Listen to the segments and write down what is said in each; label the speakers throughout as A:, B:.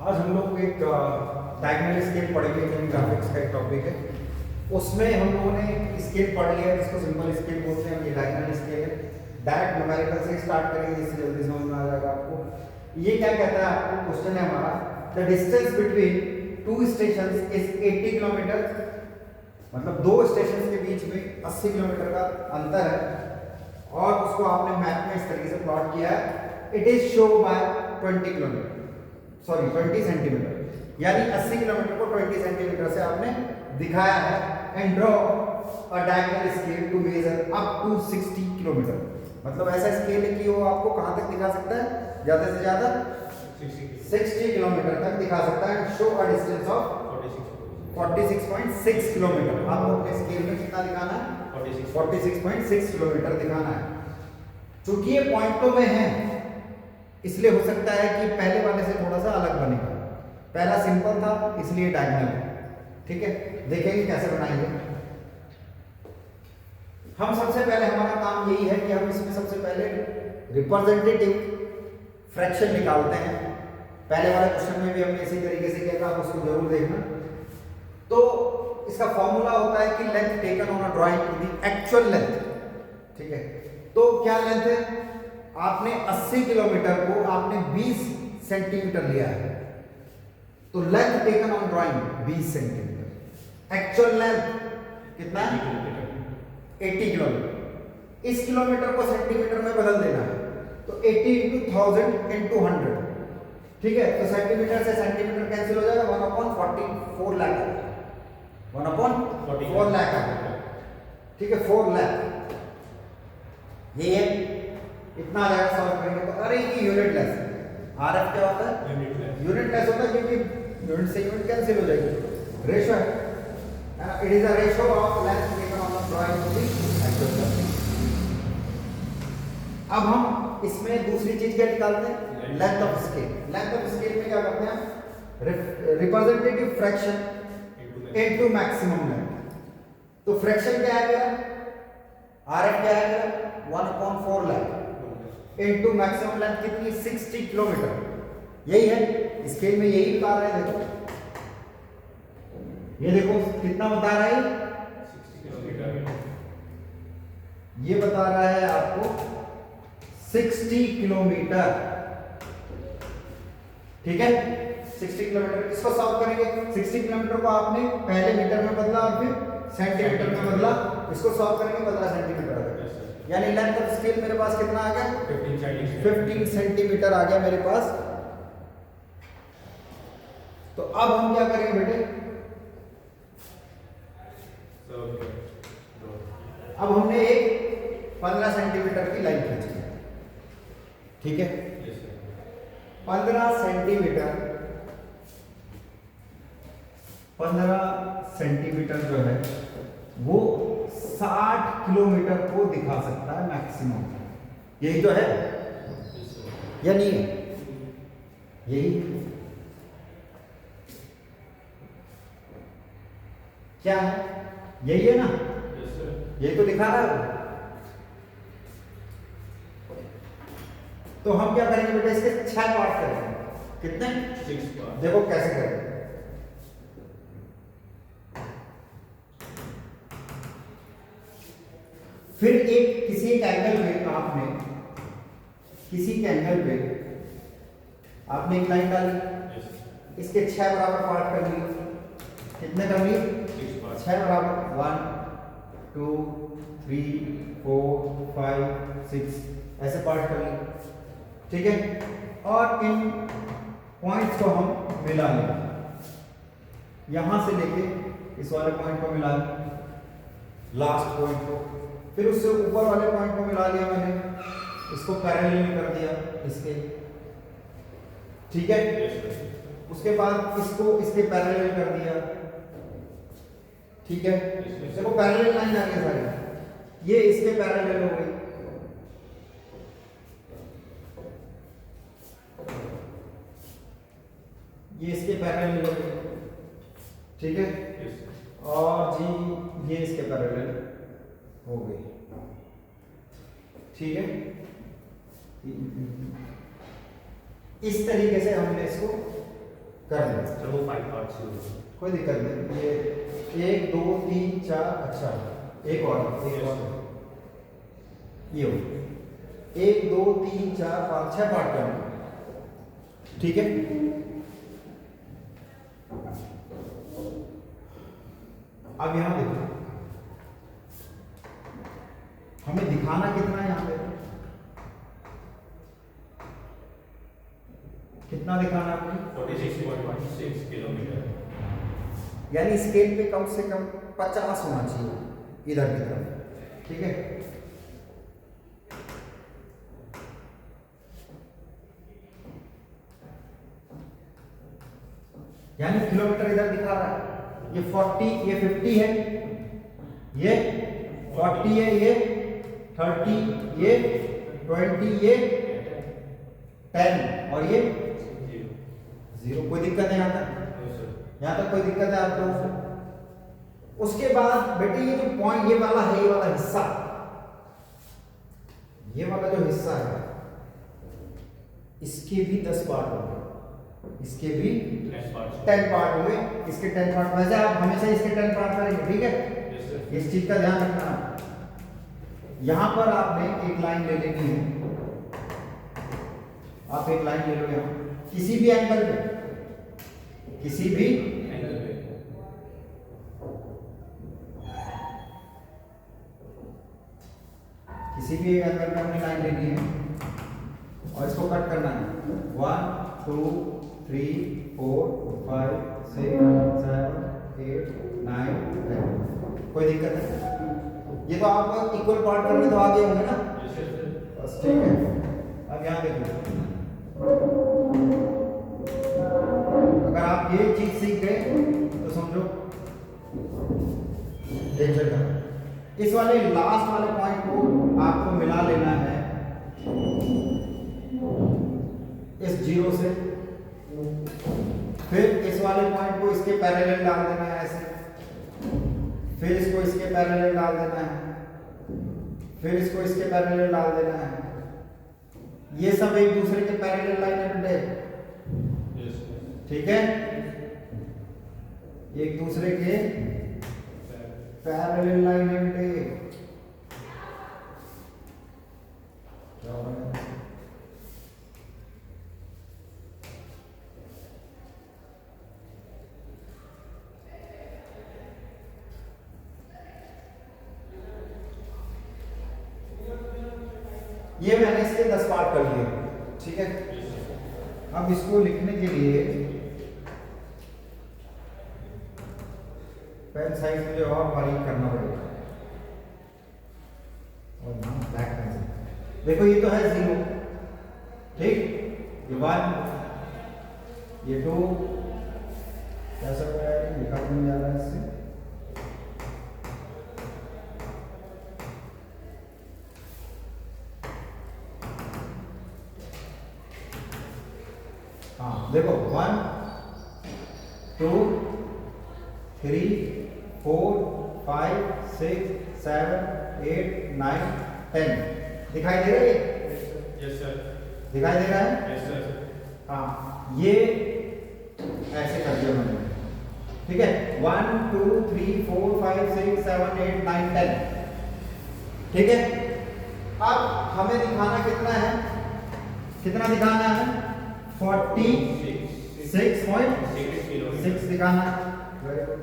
A: आज हम लोग एक डायगोनल स्केल पढ़ेंगे जो ग्राफिक्स का एक टॉपिक है। उसमें हम लोगों ने स्केल पढ़ लिया है जिसको सिंपल स्केल बोलते हैं। ये डायगोनल स्केल है। डायरेक्ट न्यूमेरिकल से स्टार्ट करेंगे जिससे जल्दी समझ में आ जाएगा आपको। ये क्या कहता है, आपको क्वेश्चन है हमारा, the distance between two stations is 80 kilometre. मतलब दो स्टेशन के बीच में 80 किलोमीटर का अंतर है और उसको आपने मैप में इस तरीके से प्लॉट किया है। It is show by 20 kilometre, sorry 20 centimetre, यानी 80 किलोमीटर को 20 सेंटीमीटर से आपने दिखाया है। And draw a diagonal scale to measure up to 60 kilometre. मतलब ऐसा स्केल है कि वो आपको कहां तक दिखा सकता है, ज्यादा से ज्यादा 60 किलोमीटर तक दिखा सकता है। Show a distance of 46.6 kilometre. आपको अपने स्केल में कितना दिखाना है, 46.6 किलोमीटर दिखाना है। चूंकि ये पॉइंटों में है इसलिए हो सकता है कि पहले वाले से थोड़ा सा अलग बनेगा। पहला सिंपल था इसलिए डायगोनल है। ठीक है, देखेंगे कैसे बनाएंगे। हम सबसे पहले, हमारा काम यही है कि हम इसमें सबसे पहले रिप्रेजेंटेटिव फ्रैक्शन निकालते हैं। पहले वाले क्वेश्चन में भी हमने इसी तरीके से किया था, आप उसको जरूर देखना। तो इसका फॉर्मूला होता है कि length taken on a drawing to the actual length. ठीक है, तो क्या लेंथ है, आपने 80 किलोमीटर को आपने 20 सेंटीमीटर लिया है, तो length taken on drawing 20 centimetre. Actual length कितना है, 80 किलोमीटर। इस किलोमीटर को सेंटीमीटर में बदल देना है, तो 80 इंटू 1000 इंटू 100। ठीक है, तो सेंटीमीटर से सेंटीमीटर कैंसिल हो जाएगा, 1/44 लाख, 1/4 लाख। ठीक है, 4 लाख ये है, इतना आ जाएगा। सॉल्व करेंगे तो अरे ये यूनिट लेस, आरएफ क्या होता है, यूनिट लेस होता है क्योंकि यूनिट से यूनिट कैंसिल हो जाएगी। रेशो है, it is a ratio of length taken on the drawing to the actual length. अब हम इसमें दूसरी चीज क्या निकालते हैं, length of scale. Length of scale में क्या करते हैं, representative fraction into maximum length. तो फ्रैक्शन क्या आएगा, आरएफ क्या आएगा, 1/4 लाख इनटू मैक्सिमम लेंथ कितनी, 60 किलोमीटर। यही है स्केल में, यही बता रहा है। देखो ये देखो कितना बता रहा है,
B: 60 किलोमीटर।
A: ये बता रहा है आपको 60 किलोमीटर। ठीक है, 60 किलोमीटर। इसको सॉल्व करेंगे। 60 किलोमीटर को आपने पहले मीटर में बदला और फिर सेंटीमीटर में बदला। इसको सॉल्व करेंगे 15 सेंटीमीटर आ गया, यानी लेंथ ऑफ स्केल मेरे पास कितना आ गया, 15 सेंटीमीटर आ गया मेरे पास। तो अब हम क्या करेंगे बेटे, अब हमने एक 15 सेंटीमीटर की लाइन खींची है। ठीक है, 15 सेंटीमीटर, 15 सेंटीमीटर जो है वो 60 किलोमीटर को दिखा सकता है मैक्सिमम। यही तो है या नहीं है, यही क्या है, यही है ना, यही तो दिखा रहा है। तो हम क्या करेंगे बेटा, इसके 6 पार्ट करेंगे। कितने,
B: 6 पार्ट।
A: देखो कैसे करेंगे। फिर एक किसी एक एंगल में आपने, किसी के एंगल पे आपने एक लाइन डाली, इसके 6 बराबर पार्ट कर लिए। कितने कर लिए, 6 बराबर, 1 2 3 4 5 6 ऐसे पार्ट कर लिए। ठीक है, और इन पॉइंट्स को हम मिला लेंगे, यहां से लेके इस वाले पॉइंट को मिला लें, लास्ट पॉइंट को, फिर उससे ऊपर वाले पॉइंट को मिला लिया मैंने, इसको पैरेलल कर दिया इसके। ठीक है, उसके बाद इसको इसके पैरेलल कर दिया। ठीक है, देखो पैरेलल लाइन आ गई सारी, ये इसके पैरेलल हो गई। ये इसके पैरेलल हो गई। ठीक है, और जी ये इसके पैरेलल हो गई। ठीक है, इस तरीके से हमने इसको कर लें,
B: सर वो 5 पार्ट्स ही होगा।
A: कोई दिक्कत नहीं। ये 1 2 3 4, अच्छा एक और ये हो 1 2 3 4 5 6 पार्ट करना, ठीक है। अब यहां देखो, हमें दिखाना कितना है यहां पे, कितना दिखाना है आपने,
B: 46.6 किलोमीटर।
A: यानी स्केल पे कम से कम 50 होना चाहिए इधर की तरफ, ठीक है। यानी किलोमीटर इधर दिखा रहा है, ये 40 ये 50 है, ये 40 है, ये 30, ये 20, ये 10 और ये 0। कोई दिक्कत है यहाँ तक? यहाँ तक कोई दिक्कत है आपको? उसके बाद बेटे ये जो पॉइंट ये वाला है, ये वाला हिस्सा, ये वाला जो हिस्सा है इसके भी 10 पार्ट होंगे, इसके भी 10 पार्ट होंगे, इसके 10 पार्ट। वैसे आप हमेशा इसके 10 पार्ट करेंगे, ठीक है। इस चीज का ध्यान रखना। यहां पर आपने एक लाइन ले लेनी है, आप एक लाइन ले लो यहां, किसी भी एंगल पे, किसी भी एंगल पे हमने लाइन लेनी है और इसको कट करना है। 1 2 3 4 5 6 7 8 9 10। कोई दिक्कत है? ये तो आप इक्वल पार्ट करने तो आगे होंगे ना, बस ठीक है। अब यहाँ देखो, अगर आप ये चीज सीख गए तो समझो डेंजर का। इस वाले लास्ट वाले पॉइंट को आपको मिला लेना है इस 0 से, फिर इस वाले पॉइंट को इसके पैरेलल डाल देना है ऐसे, फिर इसको इसके पैरेलल डाल देना है, फिर इसको इसके पैरेलल डाल देना है। ये सब एक दूसरे के पैरेलल लाइन है बेटे, ठीक है, एक दूसरे के पैरेलल लाइन है बेटे। ये मैंने इसके 10 पार्ट कर लिए, ठीक है। अब इसको लिखने के लिए पेन साइज मुझे और बारीक करना पड़ेगा, और ना ब्लैक पेन। देखो ये तो है 0, ठीक, ये 1, ये 2, कैसा लिखा नहीं जा रहा है इससे, हाँ देखो 1 2 3 4 5 6 7 8 9 10। दिखाई दे रहा है?
B: Yes sir.
A: दिखाई दे रहा है?
B: Yes sir.
A: हाँ, ये ऐसे कर दिया मैंने, ठीक है। 1 2 3 4 5 6 7 8 9 10, ठीक है। अब हमें दिखाना कितना है, कितना दिखाना है? 46.6 दिखाना है। Very good.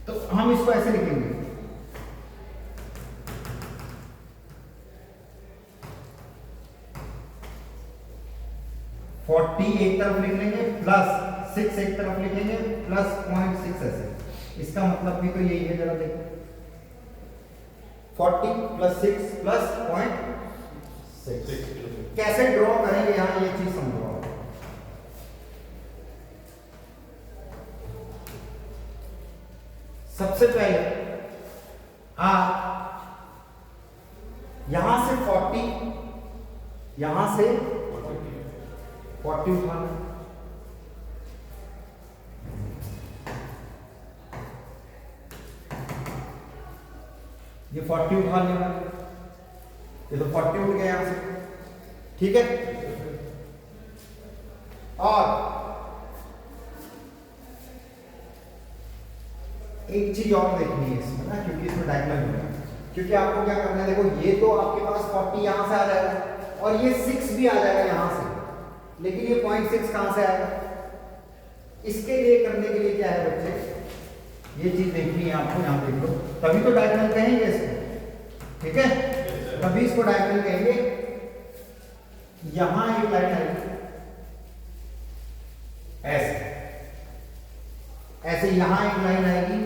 A: तो हम इसको ऐसे लिखेंगे, एक तरफ लिख लेंगे, प्लस 6 एक तरफ लिखेंगे, प्लस 0.6 ऐसे। इसका मतलब भी तो यही है, जरा देखो 40 + 6 + 0.6। कैसे ड्रॉ करेंगे यहां, ये चीज समझो। सबसे पहले आप यहां से 40, यहां से 40 उठाना, ये 40 उठा लेना, ये तो 40 उठ गया यहां से, ठीक है। और एक चीज और देखनी है इसमें ना, क्योंकि इसमें डायगोनल होगा, क्योंकि आपको क्या करना है, देखो ये तो आपके पास 40 यहां से आ जाएगा और ये 6 भी आ जाएगा यहां से, लेकिन ये 0.6 कहां से आएगा? इसके लिए करने के लिए क्या है बच्चे, ये चीज देखनी है आपको, यहां देख लो, तभी तो डायगोनल कहेंगे इसको, ठीक है? तभी इसको डायगोनल कहेंगे। यहां एक लाइन आएगी ऐसे, ऐसे यहां एक लाइन आएगी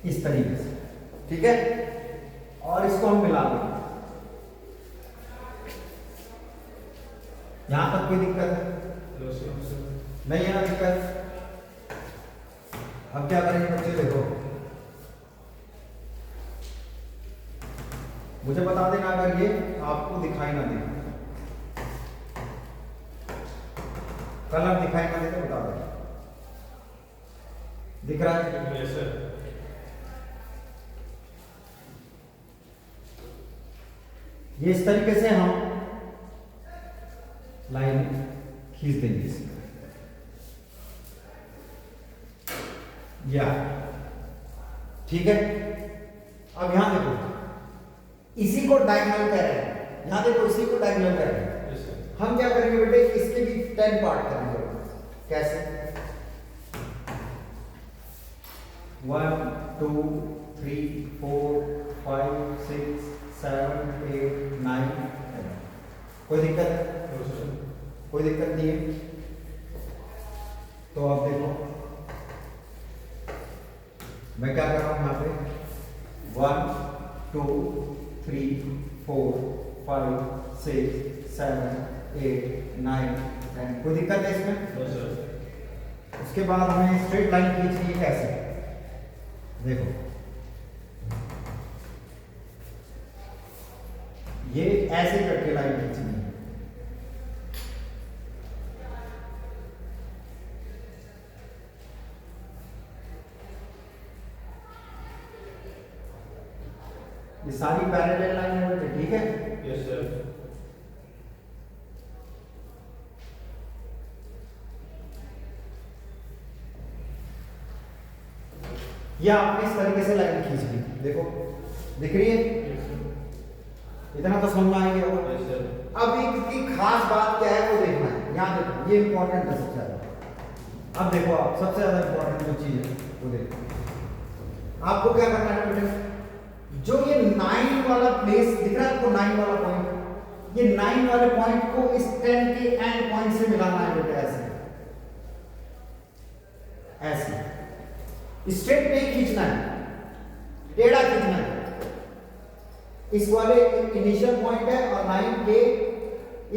A: इस तरीके से, ठीक है? और इसको हम मिला देंगे। यहां तक कोई दिक्कत है? नहीं है ना दिक्कत? अब क्या करेंगे बच्चे, देखो मुझे बता देना अगर ये आपको दिखाई ना दे, कलर दिखाई ना दे तो बता देना। दिख रहा है?
B: Yes sir.
A: ये इस तरीके से हम लाइन खींच देंगे इसमें, या ठीक है? अब यहां देखो, इसी को डायगोनल कह रहे हैं, यहां देखो इसी को डायगोनल कह रहे हैं।
B: Yes sir.
A: हम क्या करेंगे बेटे, इसके भी 10 पार्ट करेंगे। कैसे? 1 2 3 4 5 6 7 8 9 10। कोई दिक्कत है?
B: No sir.
A: कोई दिक्कत नहीं है। तो अब देखो मैं क्या कर रहा हूं यहां पे, 1 2 3 4 5 6 7 8 9 10। कोई दिक्कत है इसमें?
B: No sir.
A: उसके बाद हमें स्ट्रेट लाइन खींचनी है। कैसे? देखो ये ऐसे करके लाइन खींचनी है, ये सारी पैरेलल लाइन है बेटे, ठीक है?
B: Yes sir.
A: ये आपने इस तरीके से लाइन खींच ली, देखो दिख रही है? इतना तो समझ में आ गया होगा।
B: Yes sir.
A: अब इसकी खास बात क्या है वो देखना है, याद रखो ये इंपॉर्टेंट है सबसे ज्यादा। अब देखो आप सबसे ज्यादा इंपॉर्टेंट जो चीज है वो देखो, आपको क्या करना है बेटे, जो ये 9 वाला प्लेस दिख रहा है आपको, 9 वाला पॉइंट, ये 9 वाले पॉइंट को इस 10 के एंड पॉइंट से मिलाना है बेटे, ऐसे ऐसे स्ट्रेट नहीं खींचना है, टेढ़ा खींचना है। इस वाले इनिशियल पॉइंट है और 9 के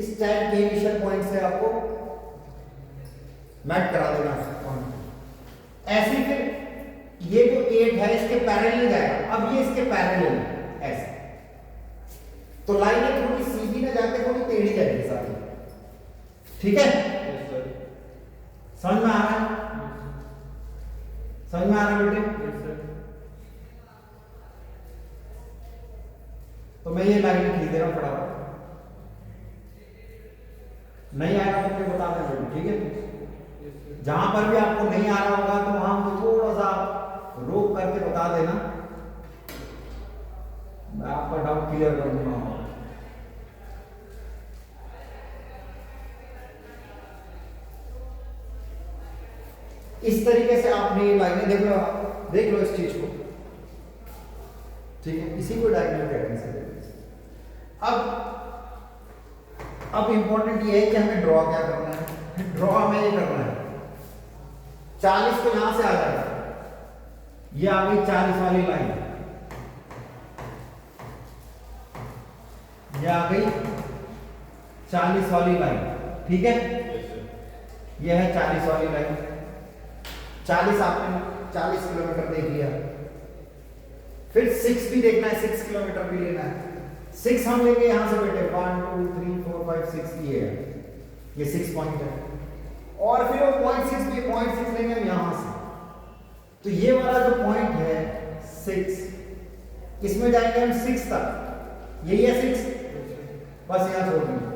A: इस 10 के इनिशियल पॉइंट से आपको मैच करा देना पॉइंट। ऐसे फिर ये जो 8 है इसके पैरेलल जाएगा, अब ये इसके पैरेलल है ऐसे, तो लाइनें थोड़ी सीधी ना जाके थोड़ी टेढ़ी जाएगी सारी, ठीक है?
B: Yes sir.
A: समझ में आ रहा है? समझ में आ रहा है बेटे?
B: Yes sir.
A: तो मैं ये लाइन खींच दे रहा हूं फटाफट, नहीं आएगा तो मुझे बता देना, ठीक है? जहां पर भी आपको नहीं आ रहा होगा तो वहां को थोड़ा सा रोक करके बता देना, मैं आपका डाउट क्लियर कर दूंगा। इस तरीके से आपने ये लाइनें देख लो इस चीज को, ठीक है? इसी को डायगोनल कहते हैं। अब इंपॉर्टेंट ये है कि हमें ड्रॉ क्या करना है। ड्रॉ हमें ये करना है, 40 तो यहां से आ जाएगा, ये आ गई 40 वाली लाइन, ये आ गई 40 वाली लाइन, ठीक है?
B: Yes sir.
A: ये है 40 वाली लाइन। 40 आपने 40 किलोमीटर देख लिया, फिर 6 भी देखना है, 6 किलोमीटर भी लेना है। 6 हम लेंगे यहां से बेटे, 1 2 3 4 5 6, ये है, ये 6 पॉइंट है, और फिर वो 0.6 भी 0.6 लेंगे हम यहां से, तो ये वाला जो पॉइंट है 6, इसमें जाएंगे हम 6 तक, यही है 6, बस यहां छोड़ देंगे।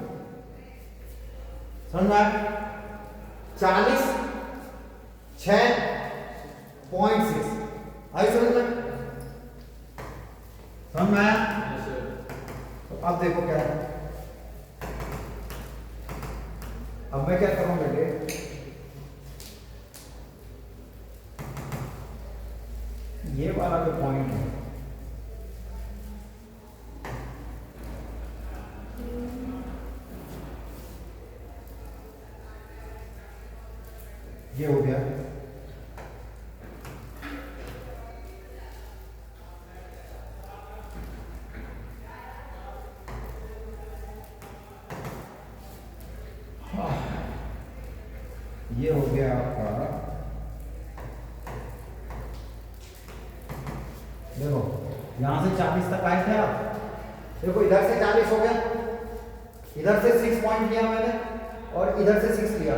A: समझ में आया? 46.6 आई समझ में? समझ में आया?
B: Yes, sir.
A: तो अब देखो क्या है, अब मैं क्या करूं बेटे, ये वाला जो पॉइंट है ये हो गया, हाँ, ये हो गया आपका, देखो यहां से 40 तक आए थे आप, देखो इधर से 40 हो गया, इधर से 6 पॉइंट लिया मैंने और इधर से 6 लिया।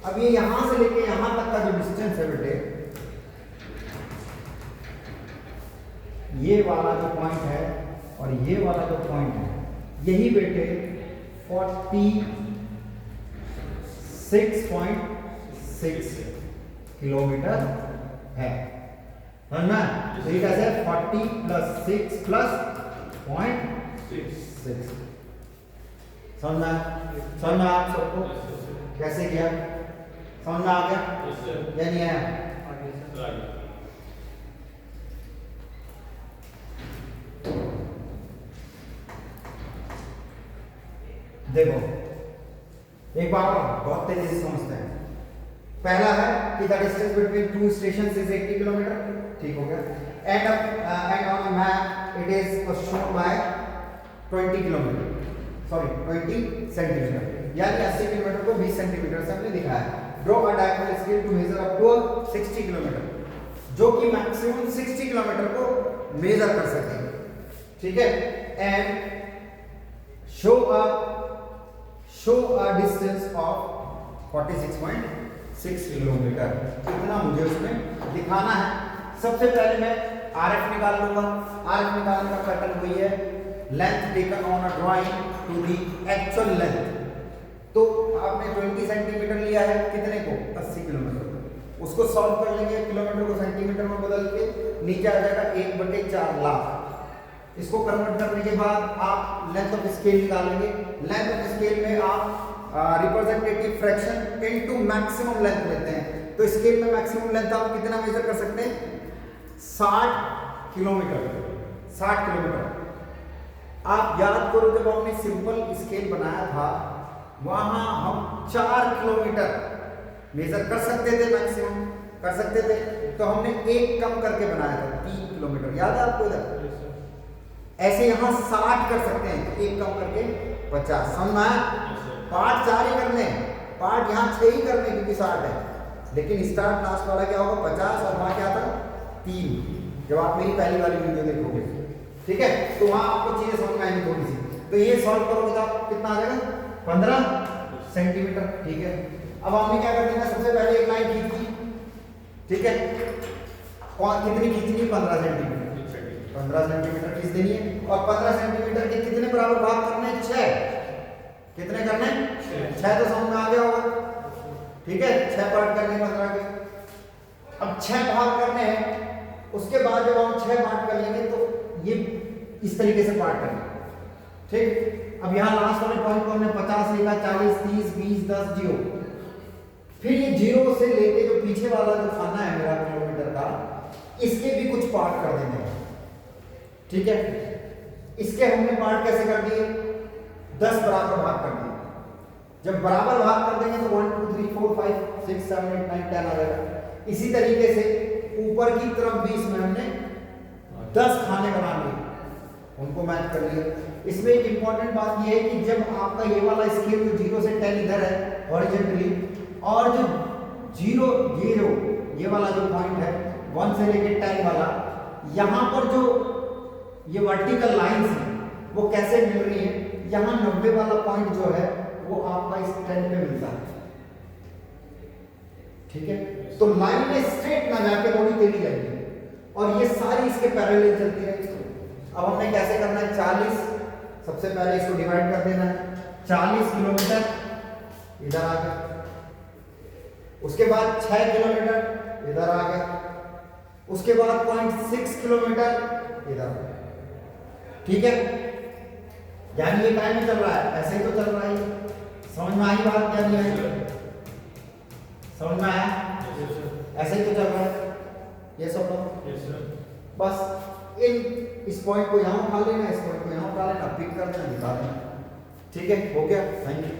A: अब ये यहां से लेके यहां तक का जो डिस्टेंस है बेटे, ये वाला जो पॉइंट है और ये वाला जो पॉइंट है, यही बेटे 46.6 किलोमीटर है ना? तो ये कैसे 40 प्लस 6 प्लस 0.6, समझ में आप सबको कैसे किया? समझ में आ गया
B: Yes, sir.
A: या नहीं आया?
B: Right.
A: देखो एक बार बहुत तेजी से समझते हैं। पहला है कि the distance between two stations is 80 kilometre, ठीक हो गया। And on a map it is shown by 20 kilometre, sorry 20 centimetre, यानी 80 किलोमीटर को 20 सेंटीमीटर से हमने दिखाया है। Draw a diagonal scale to measure up to 60 kilometre, जो कि मैक्सिमम 60 किलोमीटर को मेजर कर सके, ठीक है। And show a distance of 46.6 kilometre, इतना मुझे उसमें दिखाना है। सबसे पहले मैं आरएफ निकाल लूंगा। आरएफ निकालने का पैटर्न वही है, length taken on a drawing to the actual length. तो आपने 20 सेंटीमीटर लिया है, कितने को 80 किलोमीटर, उसको सॉल्व कर लेंगे, किलोमीटर को सेंटीमीटर में बदल के नीचे आ जाएगा 1/4 लाख। इसको कन्वर्ट करने के बाद आप लेंथ ऑफ स्केल निकालेंगे। लेंथ ऑफ स्केल में आप representative fraction into maximum length लेते हैं। तो स्केल में मैक्सिमम लेंथ आप कितना मेजर कर सकते हैं? 60 किलोमीटर। 60 किलोमीटर। आप याद करो जब हमने सिंपल स्केल बनाया था, वहां हम 4 किलोमीटर मेजर कर सकते थे, मैक्सिमम कर सकते थे, तो हमने एक कम करके बनाया था 3 किलोमीटर, याद है आपको इधर? ऐसे यहां 60 कर सकते हैं, एक कम करके 50। समझ में? पार्ट 4 ही करने हैं, पार्ट यहाँ 6 ही करने क्योंकि 60 है, लेकिन स्टार्ट लास्ट वाला क्या होगा 50 और वहां क्या था 3, जब आप मेरी पहली वाली वीडियो देखोगे, ठीक है। तो वहां आपको चीजें समझ में आएंगी थोड़ी सी। तो ये सॉल्व करोगे तो आप कितना आ जाएगा 15 सेंटीमीटर, ठीक है। अब हमने क्या कर देना, सबसे पहले एक लाइन खींच दी, ठीक है। कितनी खींचनी? 15 सेंटीमीटर। 15 सेंटीमीटर खींच देनी है और 15 सेंटीमीटर के कितने बराबर भाग करने हैं? 6। कितने करने हैं? 6। तो समझ में आ गया होगा, ठीक है। 6 पार्ट करने 15 के। अब 6 भाग करने हैं, उसके बाद जब हम 6 पार्ट कर लेंगे तो ये इस तरीके से पार्ट करना, ठीक। अब यहाँ लास्ट वाले पॉइंट को हमने 50 लिखा, 40, 30, 20, 10, 0। फिर ये 0 से लेके जो पीछे वाला जो खाना है मेरा किलोमीटर का, इसके भी कुछ पार्ट कर देंगे, ठीक है। इसके हमने पार्ट कैसे कर दिए? 10 बराबर भाग कर दिए। जब बराबर भाग कर देंगे तो 1 2 3 4 5 6 7 8 9 10 आ जाएगा। इसी तरीके से ऊपर की तरफ भी इसमें हमने 10 खाने बना लिए, उनको मैच कर लिए। इसमें एक इंपॉर्टेंट बात यह है कि जब आपका ये वाला स्केल जो 0 से 10 इधर है हॉरिजॉन्टली, और जो 0 ये वाला जो पॉइंट है 1 से लेके 10 वाला, यहाँ पर जो ये वर्टिकल लाइंस है वो कैसे मिल रही है? यहाँ 90 वाला पॉइंट जो है वो आपका इस 10 पे मिलता है, ठीक है। तो लाइन में स्ट्रेट ना जाके थोड़ी टेढ़ी जाएगी और ये सारी इसके पैरेलल चलती रहेगी। अब हमने कैसे करना है? 40, सबसे पहले इसको डिवाइड कर देना है। 40 किलोमीटर इधर आ गया। उसके बाद 6 किलोमीटर इधर आ गया। उसके बाद 0.6 किलोमीटर इधर आ गया। ठीक है, यानी ये टाइम में चल रहा है, ऐसे ही तो चल रहा है। समझ में आई बात क्या नहीं आई? समझ में आया?
B: Yes, sir.
A: ऐसे ही तो चल रहा है ये सब लोग।
B: Yes, sir.
A: बस इस पॉइंट को यहाँ उठा लेना, इस पॉइंट को यहाँ उठा लेना, पिक कर देना, निकाल देना। ठीक है, हो गया। Thank you.